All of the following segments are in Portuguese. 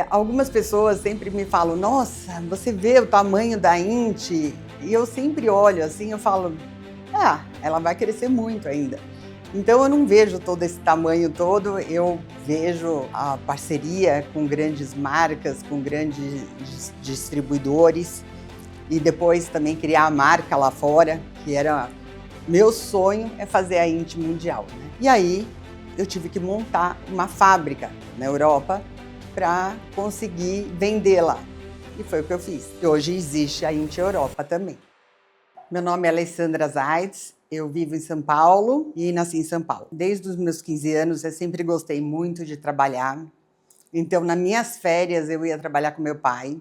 Algumas pessoas sempre me falam, nossa, você vê o tamanho da Inti? E eu sempre olho assim, eu falo, ela vai crescer muito ainda. Então eu não vejo todo esse tamanho todo, eu vejo a parceria com grandes marcas, com grandes distribuidores e depois também criar a marca lá fora, que era meu sonho é fazer a Inti mundial, né? E aí eu tive que montar uma fábrica na Europa para conseguir vender lá. E foi o que eu fiz. E hoje existe a Inti Europa também. Meu nome é Alessandra Zaitz, eu vivo em São Paulo e nasci em São Paulo. Desde os meus 15 anos eu sempre gostei muito de trabalhar. Então, nas minhas férias, eu ia trabalhar com meu pai,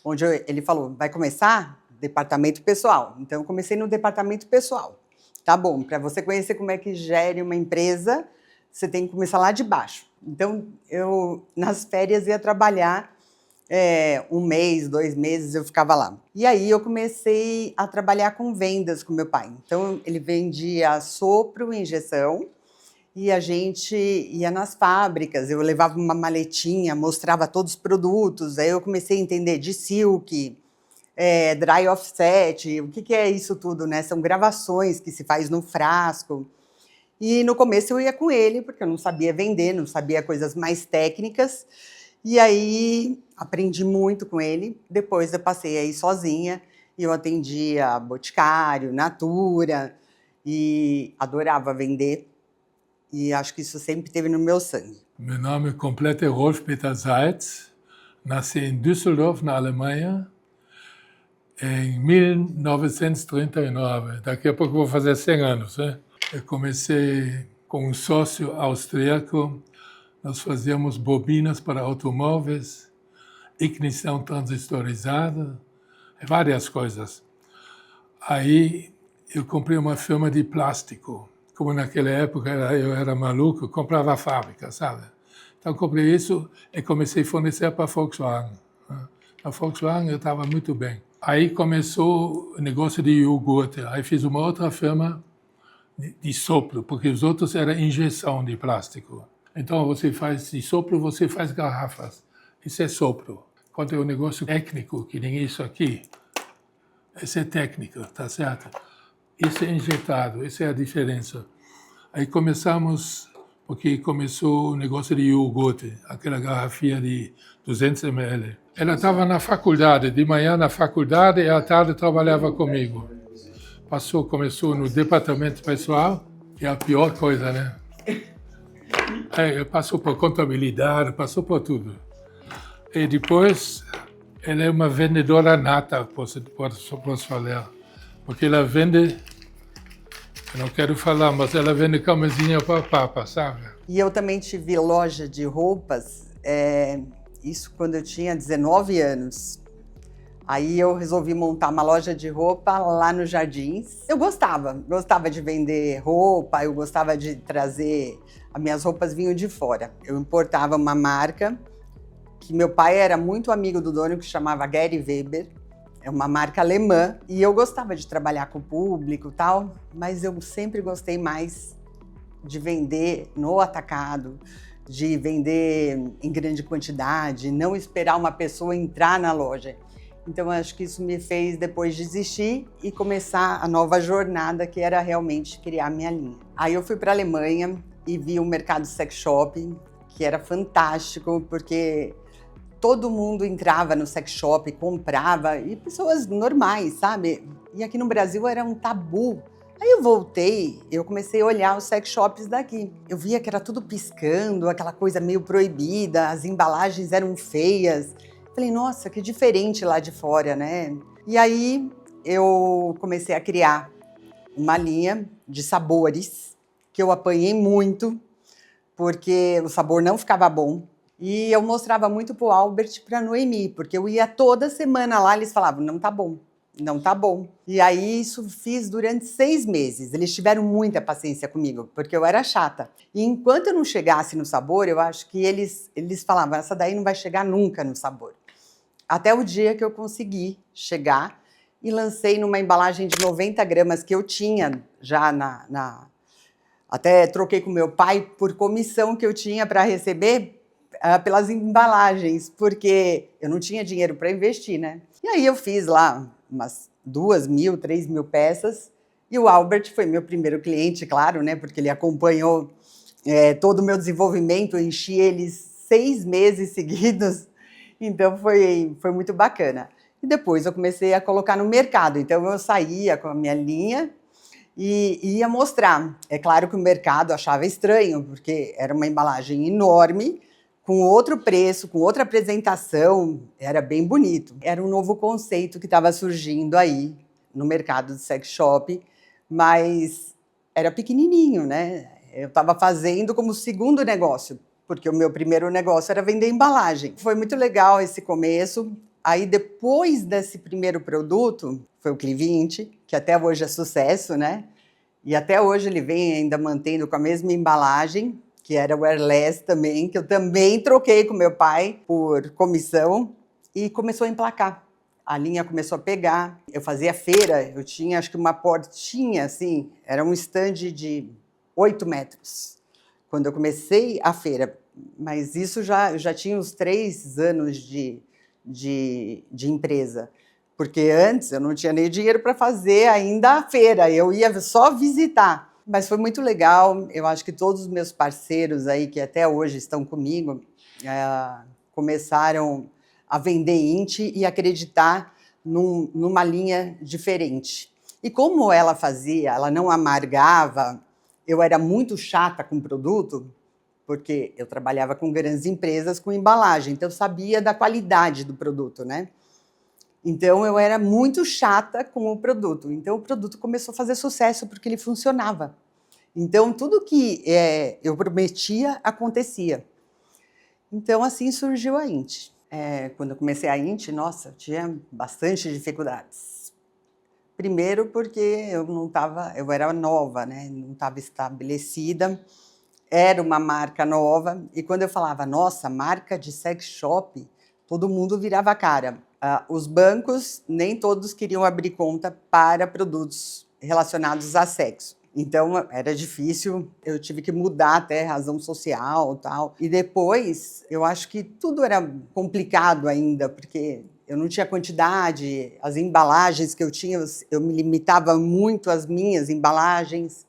onde ele falou, vai começar? Departamento pessoal. Então, eu comecei no departamento pessoal. Tá bom, para você conhecer como é que gere uma empresa, você tem que começar lá de baixo. Então, eu, nas férias, ia trabalhar 1 mês, 2 meses, eu ficava lá. E aí, eu comecei a trabalhar com vendas com meu pai. Então, ele vendia sopro, injeção, e a gente ia nas fábricas, eu levava uma maletinha, mostrava todos os produtos, aí eu comecei a entender de silk, dry offset, o que é isso tudo, né? São gravações que se faz no frasco. E no começo eu ia com ele, porque eu não sabia vender, não sabia coisas mais técnicas. E aí aprendi muito com ele. Depois eu passei a ir sozinha e eu atendia Boticário, Natura e adorava vender. E acho que isso sempre teve no meu sangue. Meu nome completo é Rolf Peter Seitz. Nasci em Düsseldorf, na Alemanha, em 1939. Daqui a pouco vou fazer 100 anos, né? Eu comecei com um sócio austríaco. Nós fazíamos bobinas para automóveis, ignição transistorizada, várias coisas. Aí eu comprei uma firma de plástico. Como naquela época eu era maluco, eu comprava a fábrica, sabe? Então comprei isso e comecei a fornecer para a Volkswagen. A Volkswagen eu estava muito bem. Aí começou o negócio de iogurte. Aí fiz uma outra firma de sopro, porque os outros eram injeção de plástico. Então você faz de sopro, você faz garrafas. Isso é sopro. Quando é um negócio técnico, que nem isso aqui, isso é técnico, tá certo? Isso é injetado, essa é a diferença. Aí começamos, porque começou o negócio de iogurte, aquela garrafinha de 200 ml. Ela estava na faculdade, de manhã na faculdade e à tarde trabalhava comigo. Começou no departamento pessoal, que é a pior coisa, né? Passou por contabilidade, passou por tudo. E depois, ela é uma vendedora nata, posso falar. Porque ela vende, eu não quero falar, mas ela vende camisinha para papa, sabe? E eu também tive loja de roupas, isso quando eu tinha 19 anos. Aí eu resolvi montar uma loja de roupa lá nos Jardins. Eu gostava de vender roupa, eu gostava de trazer... As minhas roupas vinham de fora. Eu importava uma marca que meu pai era muito amigo do dono, que chamava Gary Weber. É uma marca alemã. E eu gostava de trabalhar com o público e tal, mas eu sempre gostei mais de vender no atacado, de vender em grande quantidade, não esperar uma pessoa entrar na loja. Então, acho que isso me fez depois desistir e começar a nova jornada, que era realmente criar minha linha. Aí eu fui para a Alemanha e vi o mercado sex shop, que era fantástico, porque todo mundo entrava no sex shop, comprava, e pessoas normais, sabe? E aqui no Brasil era um tabu. Aí eu voltei, eu comecei a olhar os sex shops daqui. Eu via que era tudo piscando, aquela coisa meio proibida, as embalagens eram feias. Falei, nossa, que diferente lá de fora, né? E aí eu comecei a criar uma linha de sabores, que eu apanhei muito, porque o sabor não ficava bom. E eu mostrava muito pro Albert e pra Noemi, porque eu ia toda semana lá, eles falavam, não tá bom, não tá bom. E aí isso fiz durante 6 meses. Eles tiveram muita paciência comigo, porque eu era chata. E enquanto eu não chegasse no sabor, eu acho que eles falavam, essa daí não vai chegar nunca no sabor. Até o dia que eu consegui chegar e lancei numa embalagem de 90 gramas que eu tinha já até troquei com meu pai por comissão que eu tinha para receber. pelas embalagens, porque eu não tinha dinheiro para investir, né? E aí eu fiz lá umas 2.000, 3.000 peças, e o Albert foi meu primeiro cliente, claro, né? Porque ele acompanhou todo o meu desenvolvimento, eu enchi eles 6 meses seguidos, então foi muito bacana. E depois eu comecei a colocar no mercado, então eu saía com a minha linha e ia mostrar. É claro que o mercado achava estranho, porque era uma embalagem enorme, com outro preço, com outra apresentação, era bem bonito. Era um novo conceito que estava surgindo aí no mercado de sex shop, mas era pequenininho, né? Eu estava fazendo como segundo negócio, porque o meu primeiro negócio era vender embalagem. Foi muito legal esse começo. Aí, depois desse primeiro produto, foi o Cli20, que até hoje é sucesso, né? E até hoje ele vem ainda mantendo com a mesma embalagem, que era o Airless também, que eu também troquei com meu pai por comissão, e começou a emplacar. A linha começou a pegar. Eu fazia feira, eu tinha acho que uma portinha assim, era um stand de 8 metros, quando eu comecei a feira. Mas isso já tinha uns 3 anos de empresa, porque antes eu não tinha nem dinheiro para fazer ainda a feira, eu ia só visitar. Mas foi muito legal, eu acho que todos os meus parceiros aí, que até hoje estão comigo, começaram a vender Inti e acreditar numa linha diferente. E como ela fazia, ela não amargava, eu era muito chata com o produto, porque eu trabalhava com grandes empresas com embalagem, então eu sabia da qualidade do produto, né? Então eu era muito chata com o produto. Então o produto começou a fazer sucesso porque ele funcionava. Então tudo que eu prometia acontecia. Então assim surgiu a Inti. Quando eu comecei a Inti, nossa, eu tinha bastante dificuldades. Primeiro porque eu era nova, né? Não estava estabelecida. Era uma marca nova, e quando eu falava, nossa, marca de sex shop, todo mundo virava a cara. Os bancos, nem todos queriam abrir conta para produtos relacionados a sexo. Então, era difícil, eu tive que mudar até razão social e tal. E depois, eu acho que tudo era complicado ainda, porque eu não tinha quantidade, as embalagens que eu tinha, eu me limitava muito às minhas embalagens.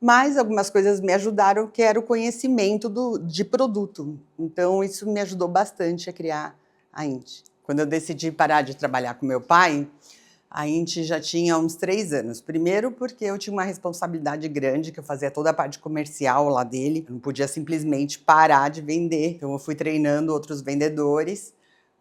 Mas algumas coisas me ajudaram, que era o conhecimento de produto. Então, isso me ajudou bastante a criar a Inti. Quando eu decidi parar de trabalhar com meu pai, a Inti já tinha uns 3 anos. Primeiro porque eu tinha uma responsabilidade grande, que eu fazia toda a parte comercial lá dele. Eu não podia simplesmente parar de vender. Então, eu fui treinando outros vendedores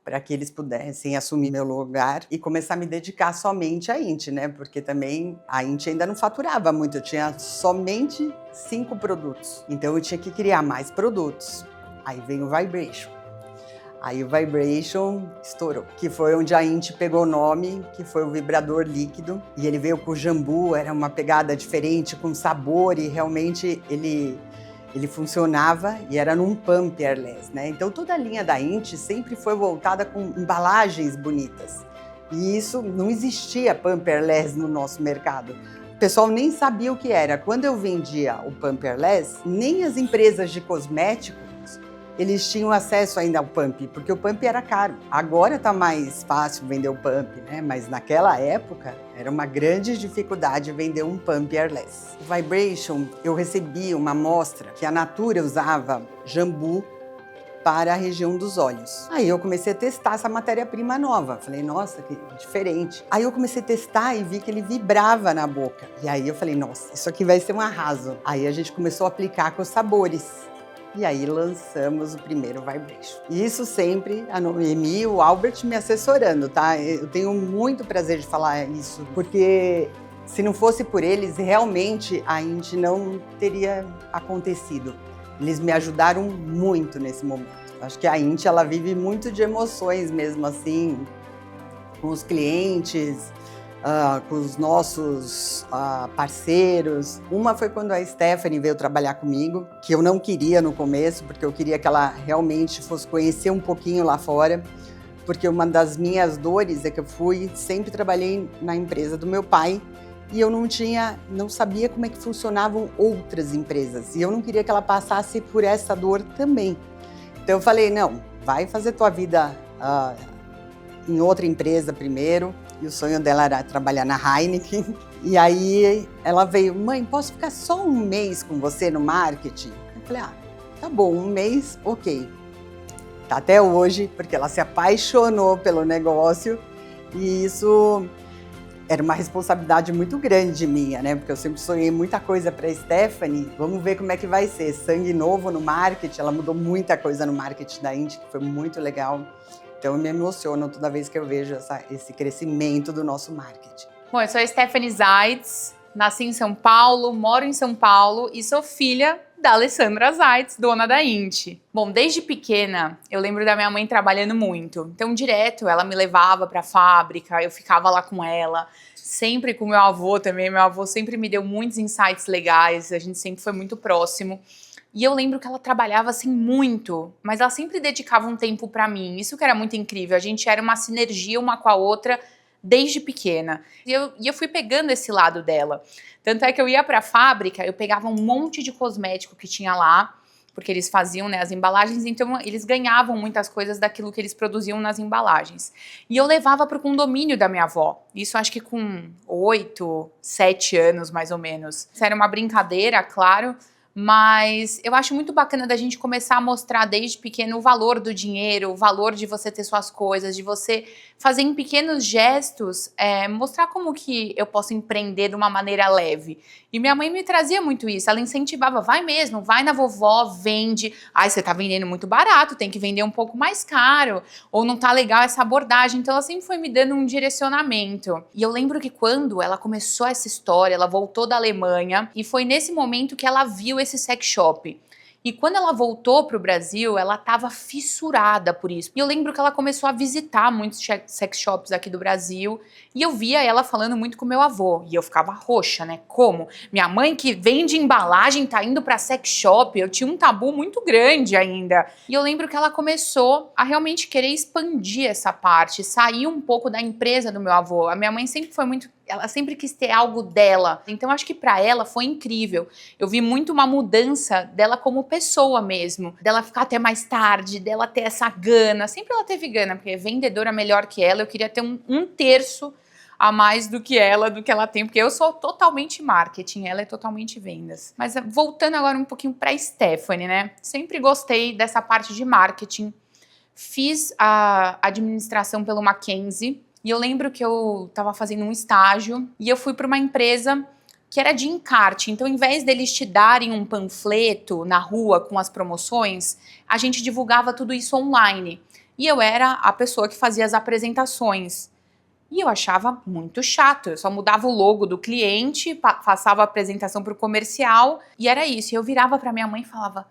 para que eles pudessem assumir meu lugar e começar a me dedicar somente à Inti, né? Porque também a Inti ainda não faturava muito, eu tinha somente 5 produtos. Então eu tinha que criar mais produtos. Aí veio o Vibration. Aí o Vibration estourou, que foi onde a Inti pegou o nome, que foi o vibrador líquido. E ele veio com o jambu, era uma pegada diferente, com sabor, e realmente ele funcionava e era num pump airless, né? Então toda a linha da Inti sempre foi voltada com embalagens bonitas. E isso não existia pump airless no nosso mercado. O pessoal nem sabia o que era. Quando eu vendia o pump airless, nem as empresas de cosméticos eles tinham acesso ainda ao pump, porque o pump era caro. Agora está mais fácil vender o pump, né? Mas naquela época era uma grande dificuldade vender um pump airless. O Vibration, eu recebi uma amostra que a Natura usava jambu para a região dos olhos. Aí eu comecei a testar essa matéria-prima nova. Falei, nossa, que diferente. Aí eu comecei a testar e vi que ele vibrava na boca. E aí eu falei, nossa, isso aqui vai ser um arraso. Aí a gente começou a aplicar com os sabores. E aí lançamos o primeiro Vibration. E isso sempre, a Noemi e o Albert me assessorando, tá? Eu tenho muito prazer de falar isso, porque se não fosse por eles, realmente a Inti não teria acontecido. Eles me ajudaram muito nesse momento. Acho que a Inti, ela vive muito de emoções mesmo assim, com os clientes, com os nossos parceiros. Uma foi quando a Stephanie veio trabalhar comigo, que eu não queria no começo, porque eu queria que ela realmente fosse conhecer um pouquinho lá fora, porque uma das minhas dores é que eu sempre trabalhei na empresa do meu pai, e eu não sabia como é que funcionavam outras empresas, e eu não queria que ela passasse por essa dor também. Então eu falei, não, vai fazer tua vida em outra empresa primeiro. E o sonho dela era trabalhar na Heineken. E aí ela veio, mãe, posso ficar só um mês com você no marketing? Eu falei, tá bom, um mês, ok. Tá até hoje, porque ela se apaixonou pelo negócio. E isso era uma responsabilidade muito grande minha, né? Porque eu sempre sonhei muita coisa para a Stephanie. Vamos ver como é que vai ser. Sangue novo no marketing. Ela mudou muita coisa no marketing da Indy, que foi muito legal. Então eu me emociono toda vez que eu vejo esse crescimento do nosso marketing. Bom, eu sou a Stephanie Zaitz, nasci em São Paulo, moro em São Paulo e sou filha da Alessandra Zaitz, dona da Inty. Bom, desde pequena, eu lembro da minha mãe trabalhando muito. Então, direto, ela me levava para a fábrica, eu ficava lá com ela. Sempre com meu avô também. Meu avô sempre me deu muitos insights legais, a gente sempre foi muito próximo. E eu lembro que ela trabalhava assim muito, mas ela sempre dedicava um tempo para mim. Isso que era muito incrível, a gente era uma sinergia uma com a outra desde pequena. E eu fui pegando esse lado dela. Tanto é que eu ia para a fábrica, eu pegava um monte de cosmético que tinha lá, porque eles faziam, né, as embalagens, então eles ganhavam muitas coisas daquilo que eles produziam nas embalagens. E eu levava para o condomínio da minha avó. Isso acho que com 8, 7 anos, mais ou menos. Isso era uma brincadeira, claro, mas eu acho muito bacana da gente começar a mostrar desde pequeno o valor do dinheiro, o valor de você ter suas coisas, de você fazer em pequenos gestos, mostrar como que eu posso empreender de uma maneira leve. E minha mãe me trazia muito isso, ela incentivava, vai mesmo, vai na vovó, vende. Ai, você tá vendendo muito barato, tem que vender um pouco mais caro, ou não tá legal essa abordagem. Então ela sempre foi me dando um direcionamento. E eu lembro que quando ela começou essa história, ela voltou da Alemanha, e foi nesse momento que ela viu esse sex shop. E quando ela voltou para o Brasil, ela estava fissurada por isso. E eu lembro que ela começou a visitar muitos sex shops aqui do Brasil. E eu via ela falando muito com meu avô. E eu ficava roxa, né? Como? Minha mãe que vende embalagem tá indo para sex shop. Eu tinha um tabu muito grande ainda. E eu lembro que ela começou a realmente querer expandir essa parte. Sair um pouco da empresa do meu avô. A minha mãe sempre foi muito... Ela sempre quis ter algo dela. Então, acho que para ela foi incrível. Eu vi muito uma mudança dela como pessoa mesmo. Dela ficar até mais tarde, dela ter essa gana. Sempre ela teve gana, porque vendedora melhor que ela. Eu queria ter um terço a mais do que ela tem. Porque eu sou totalmente marketing, ela é totalmente vendas. Mas voltando agora um pouquinho para a Stephanie, né? Sempre gostei dessa parte de marketing. Fiz a administração pelo Mackenzie. E eu lembro que eu estava fazendo um estágio e eu fui para uma empresa que era de encarte. Então, em vez deles te darem um panfleto na rua com as promoções, a gente divulgava tudo isso online. E eu era a pessoa que fazia as apresentações. E eu achava muito chato. Eu só mudava o logo do cliente, passava a apresentação para o comercial e era isso. E eu virava para minha mãe e falava...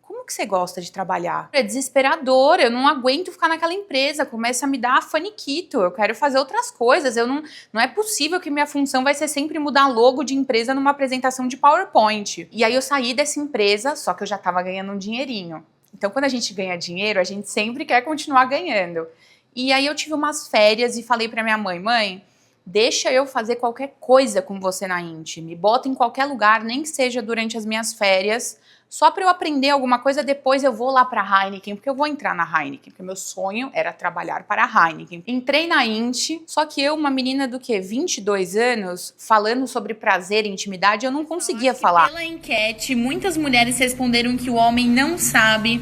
Como que você gosta de trabalhar? É desesperador, eu não aguento ficar naquela empresa, começa a me dar faniquito, eu quero fazer outras coisas, não é possível que minha função vai ser sempre mudar logo de empresa numa apresentação de PowerPoint. E aí eu saí dessa empresa, só que eu já estava ganhando um dinheirinho. Então quando a gente ganha dinheiro, a gente sempre quer continuar ganhando. E aí eu tive umas férias e falei pra minha mãe, mãe, deixa eu fazer qualquer coisa com você na Inty, me bota em qualquer lugar, nem que seja durante as minhas férias, só para eu aprender alguma coisa, depois eu vou lá para a Heineken, porque eu vou entrar na Heineken, porque meu sonho era trabalhar para a Heineken. Entrei na Inty, só que eu, uma menina do quê? 22 anos, falando sobre prazer e intimidade, eu não conseguia falar. Pela enquete, muitas mulheres responderam que o homem não sabe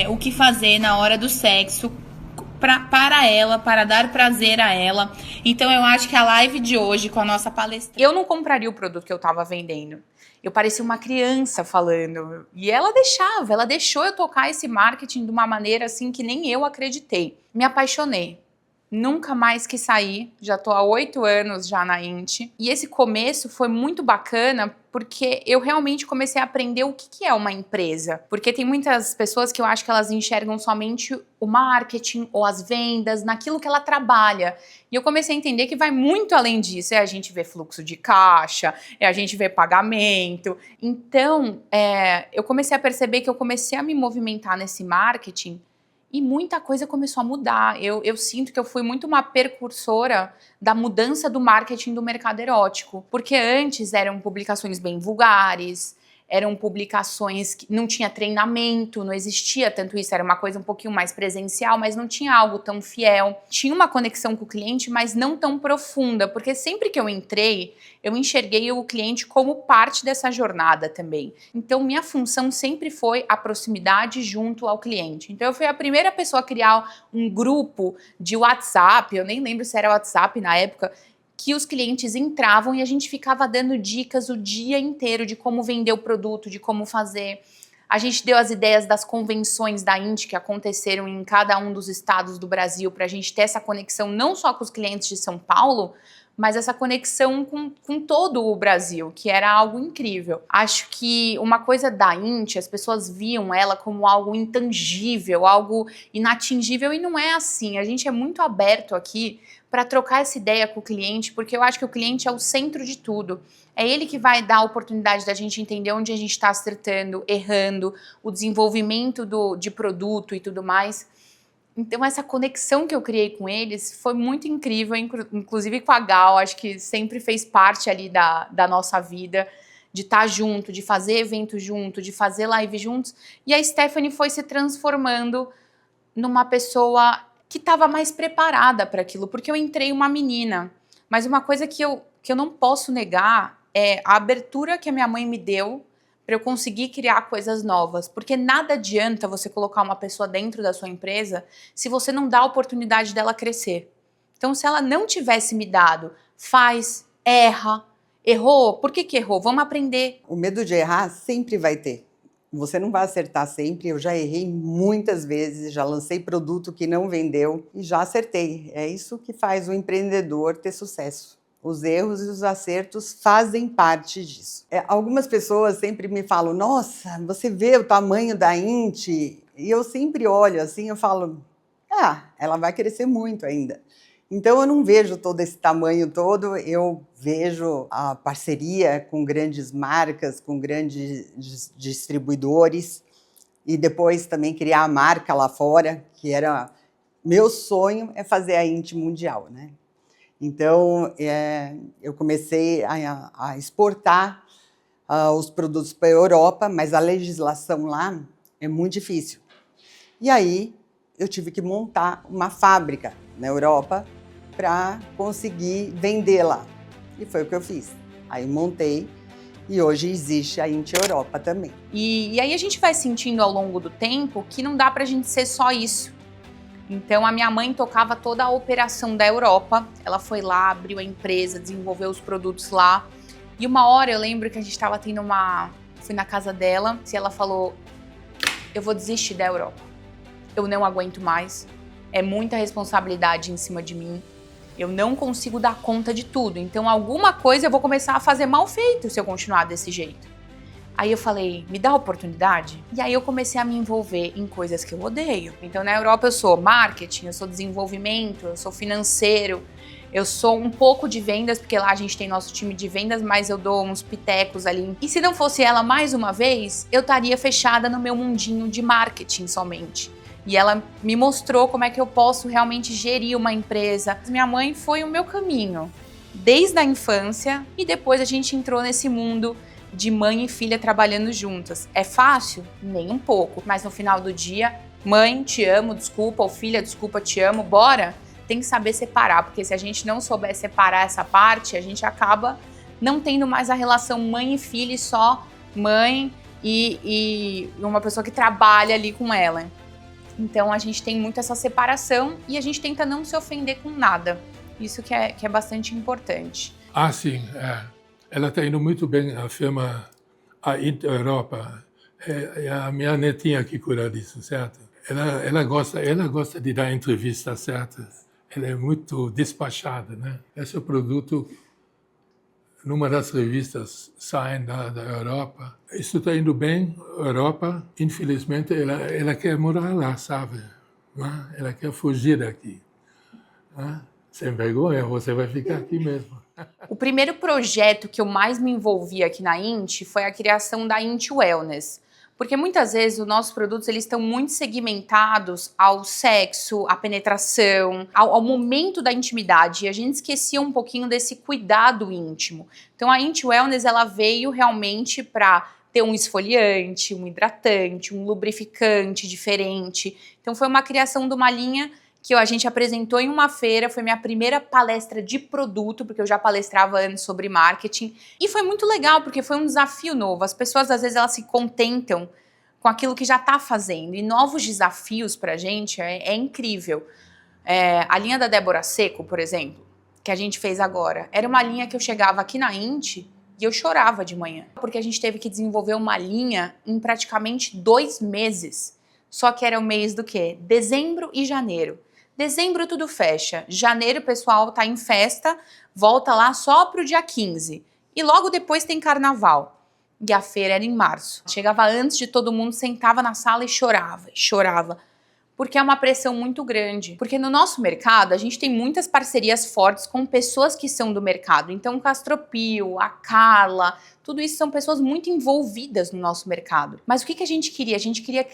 o que fazer na hora do sexo, para ela, para dar prazer a ela. Então eu acho que a live de hoje com a nossa palestra... Eu não compraria o produto que eu tava vendendo. Eu parecia uma criança falando. E ela deixou eu tocar esse marketing de uma maneira assim que nem eu acreditei. Me apaixonei. Nunca mais quis sair, já tô há 8 anos já na Inty. E esse começo foi muito bacana porque eu realmente comecei a aprender o que é uma empresa. Porque tem muitas pessoas que eu acho que elas enxergam somente o marketing ou as vendas naquilo que ela trabalha. E eu comecei a entender que vai muito além disso. A gente vê fluxo de caixa, a gente vê pagamento. Então, eu comecei a perceber que eu comecei a me movimentar nesse marketing e muita coisa começou a mudar. Eu sinto que eu fui muito uma precursora da mudança do marketing do mercado erótico. Porque antes eram publicações bem vulgares, eram publicações que não tinha treinamento, não existia tanto isso, era uma coisa um pouquinho mais presencial, mas não tinha algo tão fiel. Tinha uma conexão com o cliente, mas não tão profunda, porque sempre que eu entrei, eu enxerguei o cliente como parte dessa jornada também. Então, minha função sempre foi a proximidade junto ao cliente. Então, eu fui a primeira pessoa a criar um grupo de WhatsApp, eu nem lembro se era WhatsApp na época, que os clientes entravam e a gente ficava dando dicas o dia inteiro de como vender o produto, de como fazer. A gente deu as ideias das convenções da INT que aconteceram em cada um dos estados do Brasil para a gente ter essa conexão não só com os clientes de São Paulo, mas essa conexão com todo o Brasil, que era algo incrível. Acho que uma coisa da INT, as pessoas viam ela como algo intangível, algo inatingível, e não é assim. A gente é muito aberto aqui para trocar essa ideia com o cliente, porque eu acho que o cliente é o centro de tudo. É ele que vai dar a oportunidade da gente entender onde a gente está acertando, errando, o desenvolvimento de produto e tudo mais. Então, essa conexão que eu criei com eles foi muito incrível, inclusive com a Gal, acho que sempre fez parte ali da nossa vida, de estar junto, de fazer evento junto, de fazer live juntos. E a Stephanie foi se transformando numa pessoa que estava mais preparada para aquilo, porque eu entrei uma menina. Mas uma coisa que eu não posso negar é a abertura que a minha mãe me deu para eu conseguir criar coisas novas, porque nada adianta você colocar uma pessoa dentro da sua empresa se você não dá a oportunidade dela crescer. Então, se ela não tivesse me dado, faz, erra, errou, por que errou? Vamos aprender. O medo de errar sempre vai ter. Você não vai acertar sempre, eu já errei muitas vezes, já lancei produto que não vendeu e já acertei. É isso que faz o empreendedor ter sucesso. Os erros e os acertos fazem parte disso. Algumas pessoas sempre me falam, nossa, você vê o tamanho da INT? E eu sempre olho assim, eu falo, ela vai crescer muito ainda. Então eu não vejo todo esse tamanho todo, eu vejo a parceria com grandes marcas, com grandes distribuidores e depois também criar a marca lá fora, que era meu sonho é fazer a INT mundial, né? Então, eu comecei a exportar os produtos para a Europa, mas a legislação lá é muito difícil. E aí, eu tive que montar uma fábrica na Europa para conseguir vender lá. E foi o que eu fiz. Aí montei e hoje existe a INT Europa também. E aí a gente vai sentindo ao longo do tempo que não dá para a gente ser só isso. Então, a minha mãe tocava toda a operação da Europa. Ela foi lá, abriu a empresa, desenvolveu os produtos lá. E uma hora eu lembro que a gente estava tendo fui na casa dela e ela falou, eu vou desistir da Europa. Eu não aguento mais. É muita responsabilidade em cima de mim. Eu não consigo dar conta de tudo. Então, alguma coisa eu vou começar a fazer mal feito se eu continuar desse jeito. Aí eu falei, me dá a oportunidade? E aí eu comecei a me envolver em coisas que eu odeio. Então, na Europa eu sou marketing, eu sou desenvolvimento, eu sou financeiro, eu sou um pouco de vendas, porque lá a gente tem nosso time de vendas, mas eu dou uns pitecos ali. E se não fosse ela mais uma vez, eu estaria fechada no meu mundinho de marketing somente. E ela me mostrou como é que eu posso realmente gerir uma empresa. Minha mãe foi o meu caminho, desde a infância, e depois a gente entrou nesse mundo de mãe e filha trabalhando juntas. É fácil? Nem um pouco. Mas no final do dia, mãe, te amo, desculpa, ou filha, desculpa, te amo, bora. Tem que saber separar, porque se a gente não souber separar essa parte, a gente acaba não tendo mais a relação mãe e filha, e só mãe e uma pessoa que trabalha ali com ela. Então a gente tem muito essa separação e a gente tenta não se ofender com nada. Isso que é bastante importante. Sim, ela está indo muito bem, a firma, a INT Europa. É a minha netinha que cuida disso, certo? Ela gosta de dar entrevistas certas. Ela é muito despachada, né? Esse produto, numa das revistas, saem da Europa. Isso está indo bem, Europa. Infelizmente, ela quer morar lá, sabe? Ela quer fugir daqui. Sem vergonha, você vai ficar aqui mesmo. O primeiro projeto que eu mais me envolvi aqui na INT foi a criação da INT Wellness. Porque muitas vezes os nossos produtos eles estão muito segmentados ao sexo, à penetração, ao momento da intimidade. E a gente esquecia um pouquinho desse cuidado íntimo. Então a INT Wellness ela veio realmente para ter um esfoliante, um hidratante, um lubrificante diferente. Então foi uma criação de uma linha que a gente apresentou em uma feira, foi minha primeira palestra de produto, porque eu já palestrava antes sobre marketing, e foi muito legal, porque foi um desafio novo. As pessoas, às vezes, elas se contentam com aquilo que já está fazendo, e novos desafios pra gente é incrível. A linha da Débora Seco, por exemplo, que a gente fez agora, era uma linha que eu chegava aqui na Inti e eu chorava de manhã, porque a gente teve que desenvolver uma linha em praticamente 2 meses, só que era o mês do quê? Dezembro e janeiro. Dezembro tudo fecha, janeiro o pessoal tá em festa, volta lá só pro dia 15. E logo depois tem carnaval. E a feira era em março. Chegava antes de todo mundo, sentava na sala e chorava. Porque é uma pressão muito grande. Porque no nosso mercado, a gente tem muitas parcerias fortes com pessoas que são do mercado. Então, o Castropil, a Carla, tudo isso são pessoas muito envolvidas no nosso mercado. Mas o que a gente queria? A gente queria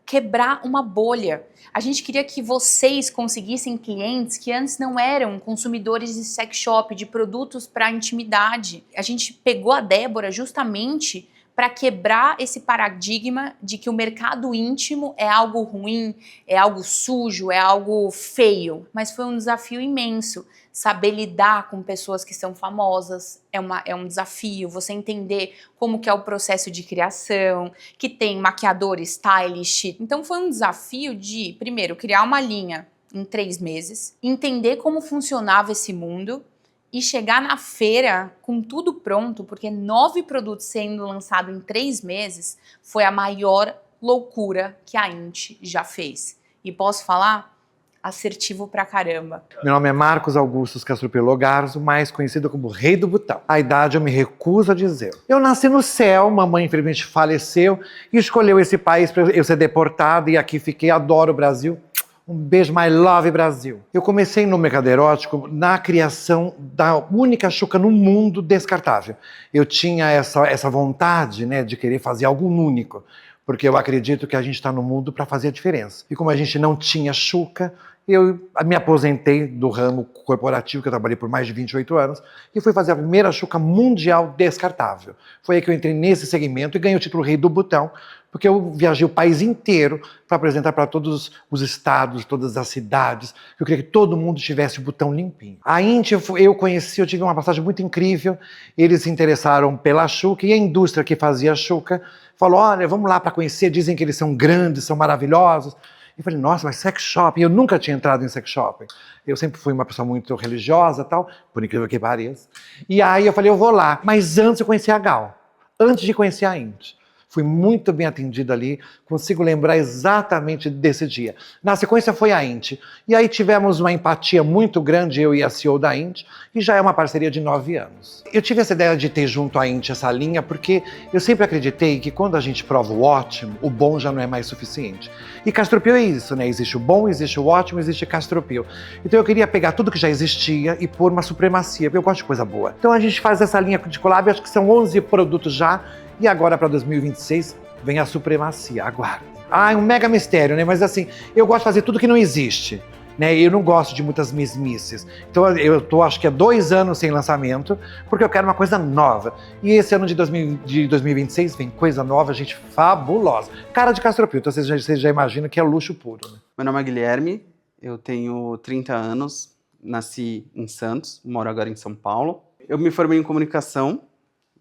quebrar uma bolha. A gente queria que vocês conseguissem clientes que antes não eram consumidores de sex shop, de produtos para intimidade. A gente pegou a Débora justamente para quebrar esse paradigma de que o mercado íntimo é algo ruim, é algo sujo, é algo feio. Mas foi um desafio imenso. Saber lidar com pessoas que são famosas é um desafio. Você entender como que é o processo de criação, que tem maquiador, stylist. Então foi um desafio de, primeiro, criar uma linha em 3 meses, entender como funcionava esse mundo, e chegar na feira com tudo pronto, porque 9 produtos sendo lançados em 3 meses foi a maior loucura que a Inti já fez. E posso falar? Assertivo pra caramba. Meu nome é Marcos Augusto Castropil Logarzo, mais conhecido como Rei do Botão. A idade eu me recuso a dizer. Eu nasci no céu, mamãe infelizmente faleceu e escolheu esse país para eu ser deportado e aqui fiquei, adoro o Brasil. Um beijo, my love, Brasil. Eu comecei no mercado erótico na criação da única Xuca no mundo descartável. Eu tinha essa vontade, né, de querer fazer algo único, porque eu acredito que a gente está no mundo para fazer a diferença. E como a gente não tinha Xuca, eu me aposentei do ramo corporativo, que eu trabalhei por mais de 28 anos, e fui fazer a primeira Xuca mundial descartável. Foi aí que eu entrei nesse segmento e ganhei o título Rei do Botão, porque eu viajei o país inteiro para apresentar para todos os estados, todas as cidades. Eu queria que todo mundo tivesse o botão limpinho. A Inti eu conheci, eu tive uma passagem muito incrível. Eles se interessaram pela Xuca e a indústria que fazia a Xuca falou, olha, vamos lá para conhecer, dizem que eles são grandes, são maravilhosos. Eu falei, nossa, mas sex shop? Eu nunca tinha entrado em sex shop. Eu sempre fui uma pessoa muito religiosa e tal, por incrível que pareça. E aí eu falei, eu vou lá. Mas antes eu conheci a Gal, antes de conhecer a Inti. Fui muito bem atendido ali, consigo lembrar exatamente desse dia. Na sequência foi a Inti. E aí tivemos uma empatia muito grande, eu e a CEO da Inti, e já é uma parceria de 9 anos. Eu tive essa ideia de ter junto à Inti essa linha, porque eu sempre acreditei que quando a gente prova o ótimo, o bom já não é mais suficiente. E Castropil é isso, né? Existe o bom, existe o ótimo, existe Castropil. Então eu queria pegar tudo que já existia e pôr uma supremacia, porque eu gosto de coisa boa. Então a gente faz essa linha de collab, acho que são 11 produtos já, e agora, para 2026, vem a supremacia. Aguarde. É um mega mistério, né? Mas assim, eu gosto de fazer tudo que não existe, né? Eu não gosto de muitas mesmices. Então eu tô, acho que há 2 anos sem lançamento, porque eu quero uma coisa nova. E esse ano de 2026 vem coisa nova, gente, fabulosa. Cara de Castropil, então vocês já imaginam que é luxo puro, né? Meu nome é Guilherme, eu tenho 30 anos, nasci em Santos, moro agora em São Paulo. Eu me formei em comunicação,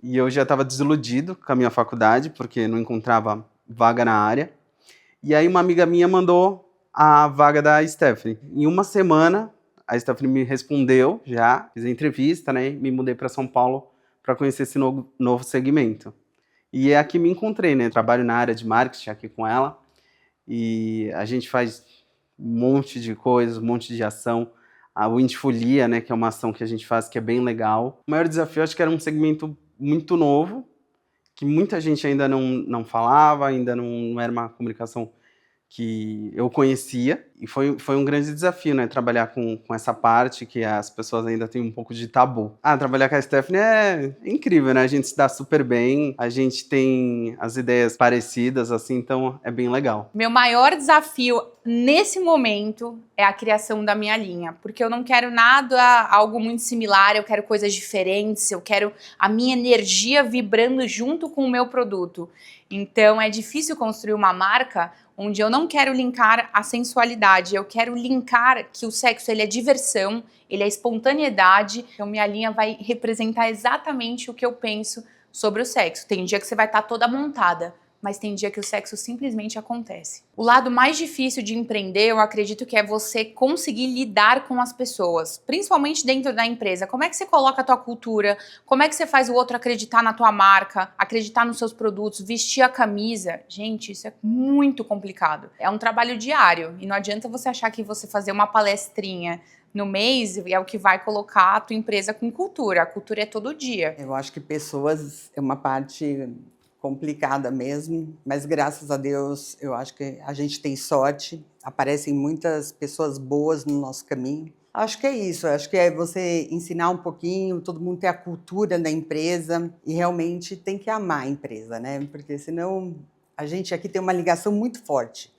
e eu já estava desiludido com a minha faculdade, porque não encontrava vaga na área. E aí uma amiga minha mandou a vaga da Stephanie. Em uma semana, a Stephanie me respondeu já, fiz a entrevista, né? Me mudei para São Paulo para conhecer esse novo segmento. E é aqui me encontrei, né? Trabalho na área de marketing aqui com ela. E a gente faz um monte de coisas, um monte de ação. A Windfolia, né? Que é uma ação que a gente faz que é bem legal. O maior desafio, acho que era um segmento muito novo, que muita gente ainda não falava, ainda não era uma comunicação que eu conhecia, e foi um grande desafio, né, trabalhar com essa parte que as pessoas ainda têm um pouco de tabu. Trabalhar com a Stephanie é incrível, né, a gente se dá super bem, a gente tem as ideias parecidas, assim, então é bem legal. Meu maior desafio nesse momento é a criação da minha linha, porque eu não quero nada, algo muito similar, eu quero coisas diferentes, eu quero a minha energia vibrando junto com o meu produto. Então é difícil construir uma marca onde eu não quero linkar a sensualidade, eu quero linkar que o sexo ele é diversão, ele é espontaneidade, então minha linha vai representar exatamente o que eu penso sobre o sexo. Tem dia que você vai estar toda montada, mas tem dia que o sexo simplesmente acontece. O lado mais difícil de empreender, eu acredito que é você conseguir lidar com as pessoas, principalmente dentro da empresa. Como é que você coloca a tua cultura? Como é que você faz o outro acreditar na tua marca, acreditar nos seus produtos, vestir a camisa? Gente, isso é muito complicado. É um trabalho diário e não adianta você achar que você fazer uma palestrinha no mês é o que vai colocar a tua empresa com cultura. A cultura é todo dia. Eu acho que pessoas é uma parte complicada mesmo, mas graças a Deus eu acho que a gente tem sorte, aparecem muitas pessoas boas no nosso caminho. Acho que é isso, acho que é você ensinar um pouquinho, todo mundo ter a cultura da empresa e realmente tem que amar a empresa, né? Porque senão a gente aqui tem uma ligação muito forte.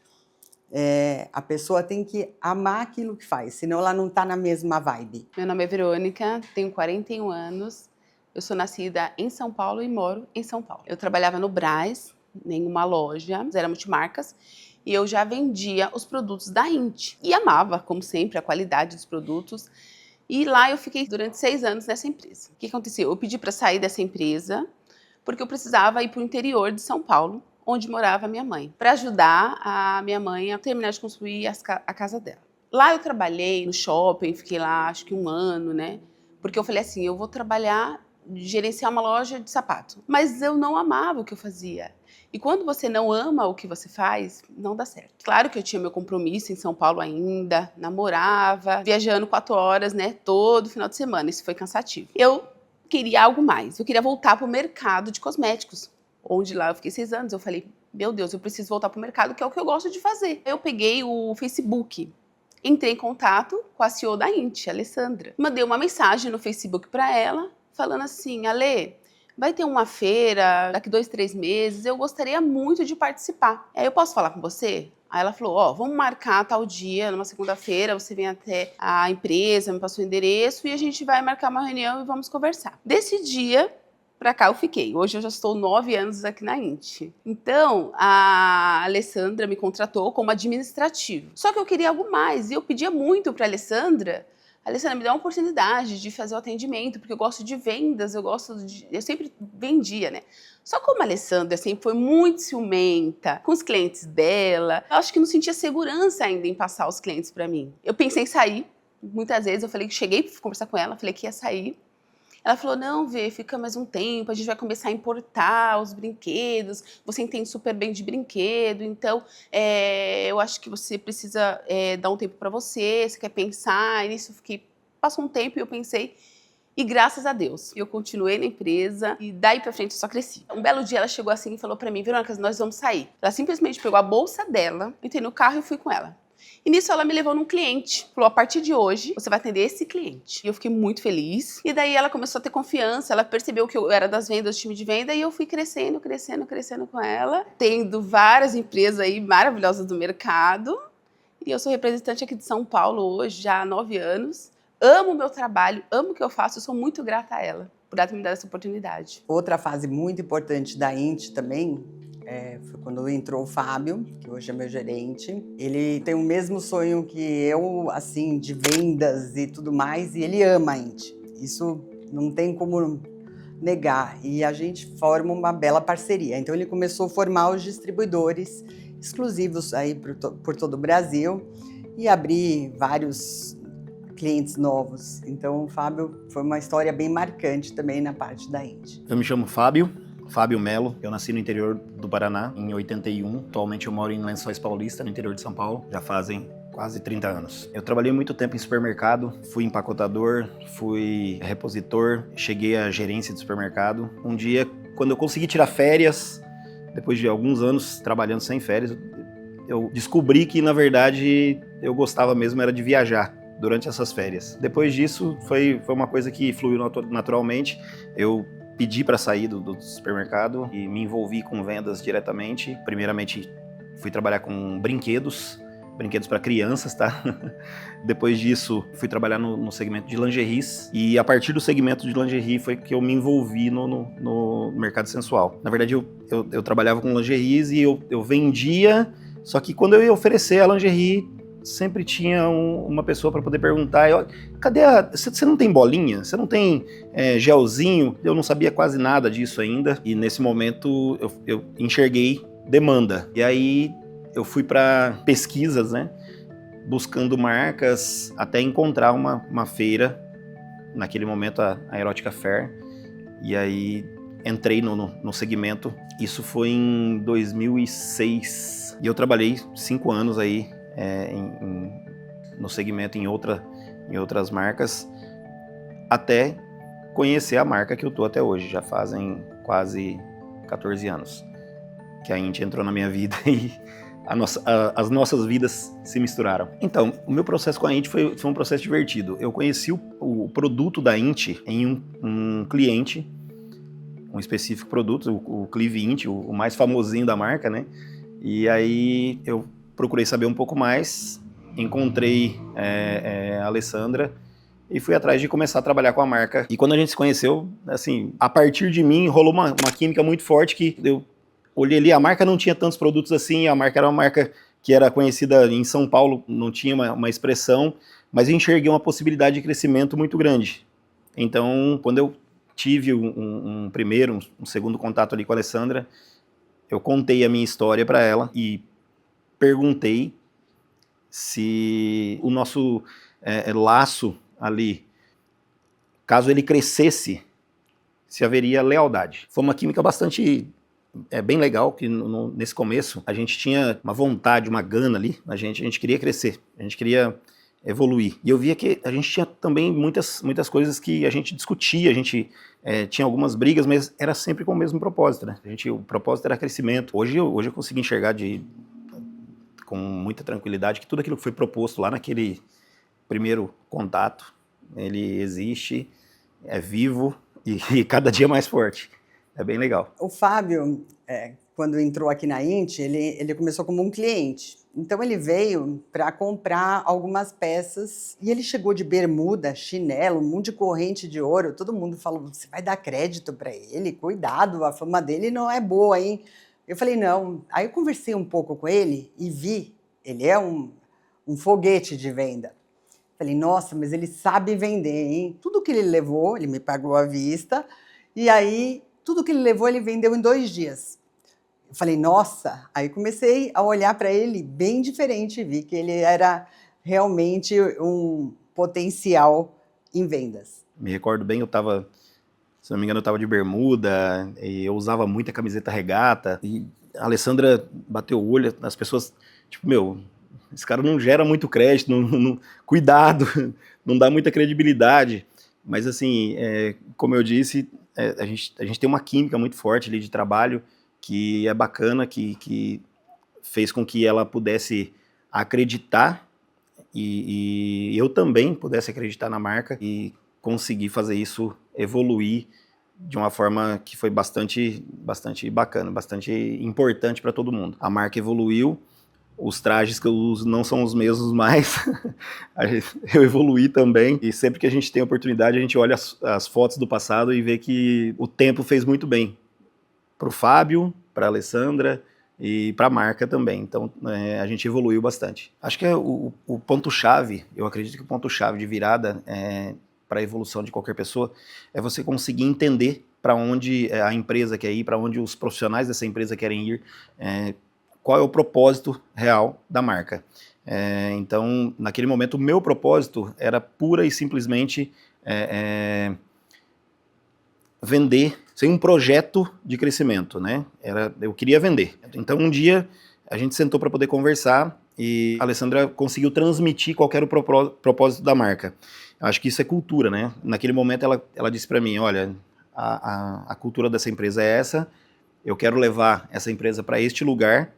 A pessoa tem que amar aquilo que faz, senão ela não está na mesma vibe. Meu nome é Verônica, tenho 41 anos. Eu sou nascida em São Paulo e moro em São Paulo. Eu trabalhava no Brás, em uma loja, era multimarcas, e eu já vendia os produtos da Int. E amava, como sempre, a qualidade dos produtos. E lá eu fiquei durante 6 anos nessa empresa. O que aconteceu? Eu pedi para sair dessa empresa porque eu precisava ir para o interior de São Paulo, onde morava a minha mãe, para ajudar a minha mãe a terminar de construir a casa dela. Lá eu trabalhei no shopping, fiquei lá acho que 1 ano, né? Porque eu falei assim, eu vou trabalhar gerenciar uma loja de sapato. Mas eu não amava o que eu fazia. E quando você não ama o que você faz, não dá certo. Claro que eu tinha meu compromisso em São Paulo ainda, namorava, viajando 4 horas, né, todo final de semana. Isso foi cansativo. Eu queria algo mais. Eu queria voltar para o mercado de cosméticos, onde lá eu fiquei 6 anos. Eu falei, meu Deus, eu preciso voltar para o mercado, que é o que eu gosto de fazer. Eu peguei o Facebook, entrei em contato com a CEO da Int, a Alessandra. Mandei uma mensagem no Facebook para ela, falando assim, Ale, vai ter uma feira daqui 2, 3 meses, eu gostaria muito de participar. Eu posso falar com você? Aí ela falou, vamos marcar tal dia, numa segunda-feira, você vem até a empresa, me passou o endereço e a gente vai marcar uma reunião e vamos conversar. Desse dia pra cá eu fiquei. Hoje eu já estou 9 anos aqui na Int. Então, a Alessandra me contratou como administrativo. Só que eu queria algo mais e eu pedia muito pra Alessandra, me dá uma oportunidade de fazer o atendimento, porque eu gosto de vendas, eu sempre vendia, né? Só como a Alessandra sempre foi muito ciumenta com os clientes dela, eu acho que não sentia segurança ainda em passar os clientes para mim. Eu pensei em sair, muitas vezes eu falei que cheguei para conversar com ela, falei que ia sair. Ela falou, não, Vê, fica mais um tempo, a gente vai começar a importar os brinquedos, você entende super bem de brinquedo, então eu acho que você precisa dar um tempo para você quer pensar, e nisso passou um tempo e eu pensei, e graças a Deus, eu continuei na empresa e daí pra frente eu só cresci. Um belo dia ela chegou assim e falou pra mim, Verônica, nós vamos sair. Ela simplesmente pegou a bolsa dela, entrei no carro e fui com ela. E nisso ela me levou num cliente, falou, a partir de hoje você vai atender esse cliente. E eu fiquei muito feliz. E daí ela começou a ter confiança, ela percebeu que eu era das vendas, do time de venda, e eu fui crescendo com ela, tendo várias empresas aí maravilhosas do mercado. E eu sou representante aqui de São Paulo hoje, já há 9 anos. Amo o meu trabalho, amo o que eu faço, eu sou muito grata a ela por ela me dar essa oportunidade. Outra fase muito importante da Int também foi quando entrou o Fábio, que hoje é meu gerente. Ele tem o mesmo sonho que eu, assim, de vendas e tudo mais, e ele ama a Int. Isso não tem como negar. E a gente forma uma bela parceria. Então ele começou a formar os distribuidores exclusivos aí por todo o Brasil e abrir vários clientes novos. Então o Fábio foi uma história bem marcante também na parte da Int. Eu me chamo Fábio Melo. Eu nasci no interior do Paraná em 81. Atualmente eu moro em Lençóis Paulista, no interior de São Paulo. Já fazem quase 30 anos. Eu trabalhei muito tempo em supermercado, fui empacotador, fui repositor, cheguei à gerência de supermercado. Um dia, quando eu consegui tirar férias, depois de alguns anos trabalhando sem férias, eu descobri que, na verdade, eu gostava mesmo era de viajar durante essas férias. Depois disso, foi uma coisa que fluiu naturalmente. Eu pedi para sair do supermercado e me envolvi com vendas diretamente. Primeiramente, fui trabalhar com brinquedos para crianças, tá? Depois disso, fui trabalhar no segmento de lingeries, e a partir do segmento de lingerie foi que eu me envolvi no mercado sensual. Na verdade, eu trabalhava com lingeries e eu vendia, só que quando eu ia oferecer a lingerie, sempre tinha uma pessoa para poder perguntar, cadê você não tem bolinha? Você não tem gelzinho? Eu não sabia quase nada disso ainda, e nesse momento eu enxerguei demanda. E aí eu fui para pesquisas, né, buscando marcas, até encontrar uma feira, naquele momento a Erotica Fair, e aí entrei no segmento. Isso foi em 2006, e eu trabalhei 5 anos aí no segmento em outras marcas, até conhecer a marca que eu tô até hoje. Já fazem quase 14 anos que a Inti entrou na minha vida e as nossas vidas se misturaram. Então, o meu processo com a Inti foi um processo divertido. Eu conheci o produto da Inti em um cliente, um específico produto, o Clive Inti, o mais famosinho da marca, né? E aí eu procurei saber um pouco mais, encontrei a Alessandra e fui atrás de começar a trabalhar com a marca. E quando a gente se conheceu, assim, a partir de mim rolou uma química muito forte, que eu olhei ali, a marca não tinha tantos produtos assim, a marca era uma marca que era conhecida em São Paulo, não tinha uma expressão, mas eu enxerguei uma possibilidade de crescimento muito grande. Então, quando eu tive um segundo contato ali com a Alessandra, eu contei a minha história para ela e perguntei se o nosso laço ali, caso ele crescesse, se haveria lealdade. Foi uma química bastante bem legal, que nesse começo a gente tinha uma vontade, uma gana ali, a gente queria crescer, a gente queria evoluir. E eu via que a gente tinha também muitas coisas que a gente discutia, a gente tinha algumas brigas, mas era sempre com o mesmo propósito, né? O propósito era crescimento. Hoje eu consigo enxergar com muita tranquilidade que tudo aquilo que foi proposto lá naquele primeiro contato, ele existe, é vivo e cada dia mais forte. É bem legal. O Fábio, quando entrou aqui na Inti, ele começou como um cliente. Então ele veio para comprar algumas peças e ele chegou de bermuda, chinelo, um monte de corrente de ouro. Todo mundo falou, você vai dar crédito para ele? Cuidado, a fama dele não é boa, hein? Eu falei, não. Aí eu conversei um pouco com ele e vi, ele é um foguete de venda. Falei, nossa, mas ele sabe vender, hein? Tudo que ele levou, ele me pagou à vista, e aí tudo que ele levou, ele vendeu em 2 dias. Eu falei, nossa, aí comecei a olhar para ele bem diferente, vi que ele era realmente um potencial em vendas. Me recordo bem, se não me engano, eu estava de bermuda, e eu usava muita camiseta regata, e a Alessandra bateu o olho, as pessoas, tipo, esse cara não gera muito crédito, cuidado, não dá muita credibilidade. Mas assim, como eu disse, a gente tem uma química muito forte ali de trabalho, que é bacana, que fez com que ela pudesse acreditar e eu também pudesse acreditar na marca e conseguir fazer isso evoluir de uma forma que foi bastante bacana, bastante importante para todo mundo. A marca evoluiu, os trajes que eu uso não são os mesmos mais, eu evoluí também, e sempre que a gente tem oportunidade, a gente olha as fotos do passado e vê que o tempo fez muito bem para o Fábio, para a Alessandra e para a marca também. Então a gente evoluiu bastante. Acho que o ponto-chave, eu acredito que o ponto-chave de virada para a evolução de qualquer pessoa é você conseguir entender para onde a empresa quer ir, para onde os profissionais dessa empresa querem ir, qual é o propósito real da marca. Então, naquele momento, o meu propósito era pura e simplesmente vender, sem um projeto de crescimento, né? Eu queria vender. Então, um dia, a gente sentou para poder conversar e a Alessandra conseguiu transmitir qual era o propósito da marca. Acho que isso é cultura, né? Naquele momento, ela disse para mim, olha, a cultura dessa empresa é essa, eu quero levar essa empresa para este lugar,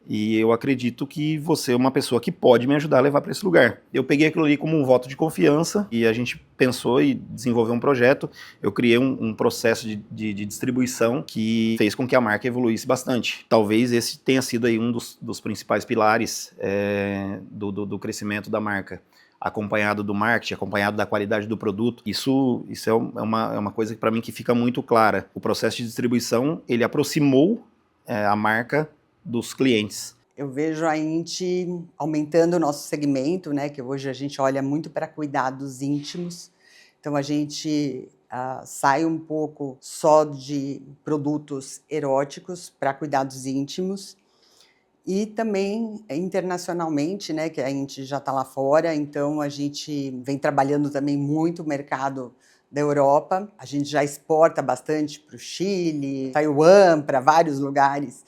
E eu acredito que você é uma pessoa que pode me ajudar a levar para esse lugar. Eu peguei aquilo ali como um voto de confiança e a gente pensou e desenvolveu um projeto. Eu criei um processo de distribuição que fez com que a marca evoluísse bastante. Talvez esse tenha sido aí um dos principais pilares do crescimento da marca. Acompanhado do marketing, acompanhado da qualidade do produto. Isso é uma coisa que para mim que fica muito clara. O processo de distribuição, ele aproximou a marca dos clientes. Eu vejo a Inti aumentando o nosso segmento, né? Que hoje a gente olha muito para cuidados íntimos. Então a gente sai um pouco só de produtos eróticos para cuidados íntimos. E também internacionalmente, né? Que a Inti já está lá fora, então a gente vem trabalhando também muito o mercado da Europa. A gente já exporta bastante para o Chile, Taiwan, para vários lugares.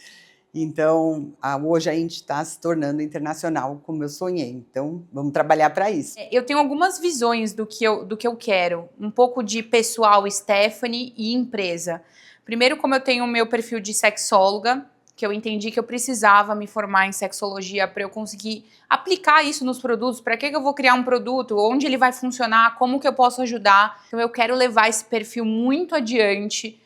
Então, hoje a gente está se tornando internacional, como eu sonhei. Então, vamos trabalhar para isso. Eu tenho algumas visões do que eu quero. Um pouco de pessoal, Stephanie, e empresa. Primeiro, como eu tenho o meu perfil de sexóloga, que eu entendi que eu precisava me formar em sexologia para eu conseguir aplicar isso nos produtos. Para que eu vou criar um produto? Onde ele vai funcionar? Como que eu posso ajudar? Então, eu quero levar esse perfil muito adiante.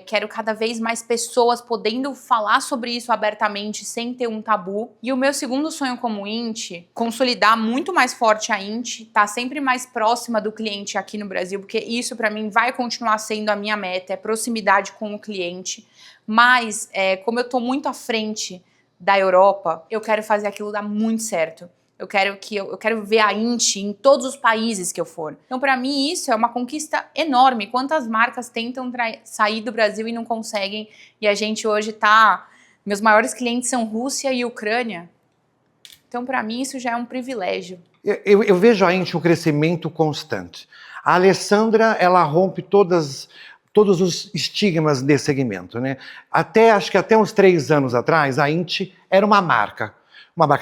Quero cada vez mais pessoas podendo falar sobre isso abertamente, sem ter um tabu. E o meu segundo sonho como Inti, consolidar muito mais forte a Inti, estar sempre mais próxima do cliente aqui no Brasil, porque isso para mim vai continuar sendo a minha meta, é proximidade com o cliente. Mas, como eu estou muito à frente da Europa, eu quero fazer aquilo dar muito certo. Eu quero ver a Inti em todos os países que eu for. Então, para mim, isso é uma conquista enorme. Quantas marcas tentam sair do Brasil e não conseguem? E a gente hoje tá... Meus maiores clientes são Rússia e Ucrânia. Então, para mim, isso já é um privilégio. Eu vejo a Inti um crescimento constante. A Alessandra, ela rompe todos os estigmas desse segmento, né? Acho que até uns 3 anos atrás, a Inti era uma marca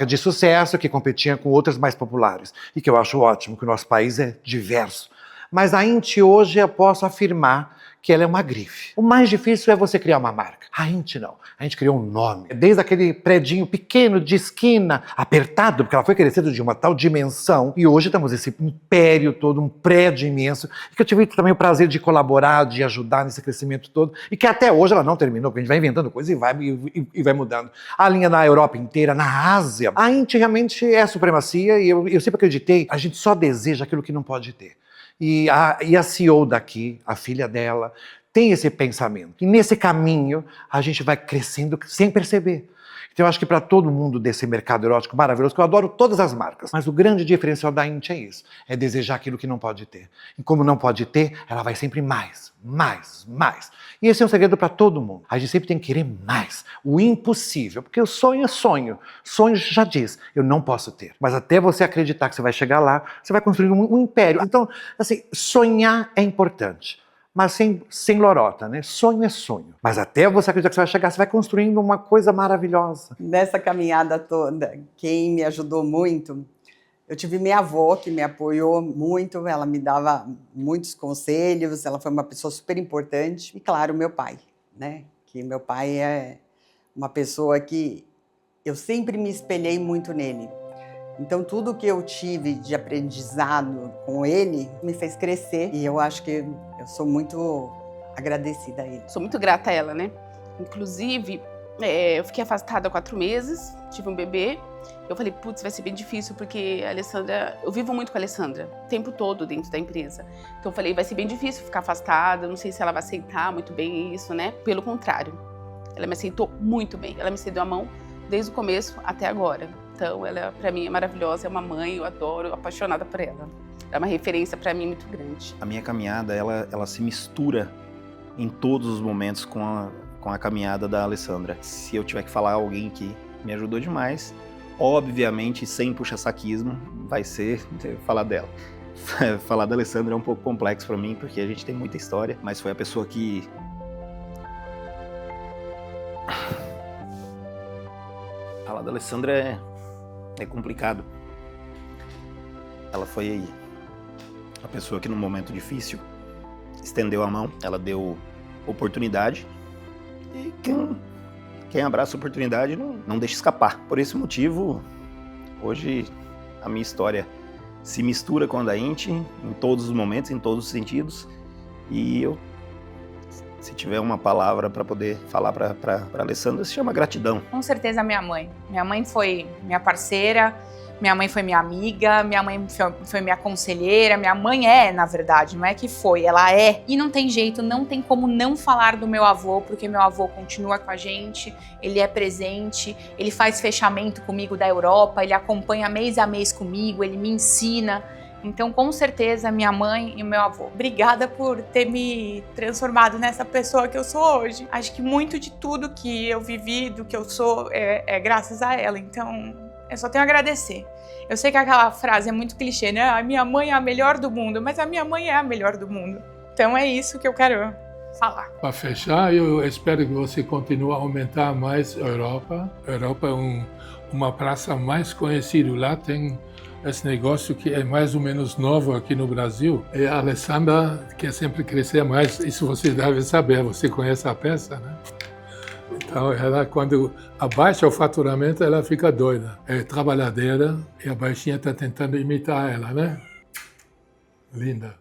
de sucesso que competia com outras mais populares. E que eu acho ótimo, que o nosso país é diverso. Mas a Inti hoje eu posso afirmar que ela é uma grife. O mais difícil é você criar uma marca. A Inti não. A gente criou um nome. Desde aquele predinho pequeno de esquina, apertado, porque ela foi crescendo de uma tal dimensão. E hoje temos esse império todo, um prédio imenso. E que eu tive também o prazer de colaborar, de ajudar nesse crescimento todo. E que até hoje ela não terminou, porque a gente vai inventando coisas e vai mudando. A linha na Europa inteira, na Ásia. A Inti realmente é a supremacia. E eu sempre acreditei, a gente só deseja aquilo que não pode ter. E a CEO daqui, a filha dela, tem esse pensamento. E nesse caminho, a gente vai crescendo sem perceber. Então eu acho que para todo mundo desse mercado erótico maravilhoso, que eu adoro todas as marcas, mas o grande diferencial da Inti é isso, é desejar aquilo que não pode ter. E como não pode ter, ela vai sempre mais, mais, mais. E esse é um segredo para todo mundo. A gente sempre tem que querer mais, o impossível, porque o sonho é sonho. Sonho já diz, eu não posso ter. Mas até você acreditar que você vai chegar lá, você vai construir um império. Então, assim, sonhar é importante. Mas sem lorota, né? Sonho é sonho. Mas até você acreditar que você vai chegar, você vai construindo uma coisa maravilhosa. Nessa caminhada toda, quem me ajudou muito, eu tive minha avó que me apoiou muito, ela me dava muitos conselhos, ela foi uma pessoa super importante. E claro, meu pai, né? Que meu pai é uma pessoa que eu sempre me espelhei muito nele. Então, tudo que eu tive de aprendizado com ele me fez crescer. E eu acho que eu sou muito agradecida a ele. Sou muito grata a ela, né? Inclusive, eu fiquei afastada há 4 meses, tive um bebê. Eu falei, putz, vai ser bem difícil, porque a Alessandra... Eu vivo muito com a Alessandra, o tempo todo dentro da empresa. Então, eu falei, vai ser bem difícil ficar afastada, não sei se ela vai aceitar muito bem isso, né? Pelo contrário, ela me aceitou muito bem. Ela me cedeu a mão desde o começo até agora. Então, ela, pra mim, é maravilhosa, é uma mãe, eu adoro, apaixonada por ela. É uma referência pra mim muito grande. A minha caminhada, ela se mistura em todos os momentos com a caminhada da Alessandra. Se eu tiver que falar alguém que me ajudou demais, obviamente, sem puxa-saquismo, vai ser falar dela. Falar da Alessandra é um pouco complexo pra mim, porque a gente tem muita história, mas foi a pessoa que... Falar da Alessandra é complicado. Ela foi a pessoa que, num momento difícil, estendeu a mão, ela deu oportunidade e quem abraça a oportunidade não deixa escapar. Por esse motivo, hoje a minha história se mistura com a da Inti em todos os momentos, em todos os sentidos. E eu, se tiver uma palavra para poder falar para a Alessandra, se chama gratidão. Com certeza minha mãe. Minha mãe foi minha parceira, minha mãe foi minha amiga, minha mãe foi minha conselheira, minha mãe é, na verdade, não é que foi, ela é. E não tem jeito, não tem como não falar do meu avô, porque meu avô continua com a gente, ele é presente, ele faz fechamento comigo da Europa, ele acompanha mês a mês comigo, ele me ensina. Então, com certeza, minha mãe e meu avô. Obrigada por ter me transformado nessa pessoa que eu sou hoje. Acho que muito de tudo que eu vivi, do que eu sou, é graças a ela. Então, eu só tenho a agradecer. Eu sei que aquela frase é muito clichê, né? A minha mãe é a melhor do mundo, mas a minha mãe é a melhor do mundo. Então, é isso que eu quero falar. Para fechar, eu espero que você continue a aumentar mais a Europa. A Europa é uma praça mais conhecida. Lá tem esse negócio que é mais ou menos novo aqui no Brasil. E a Alessandra quer sempre crescer mais, isso você deve saber, você conhece a peça, né? Então, ela, quando abaixa o faturamento, ela fica doida. É trabalhadeira e a baixinha está tentando imitar ela, né? Linda.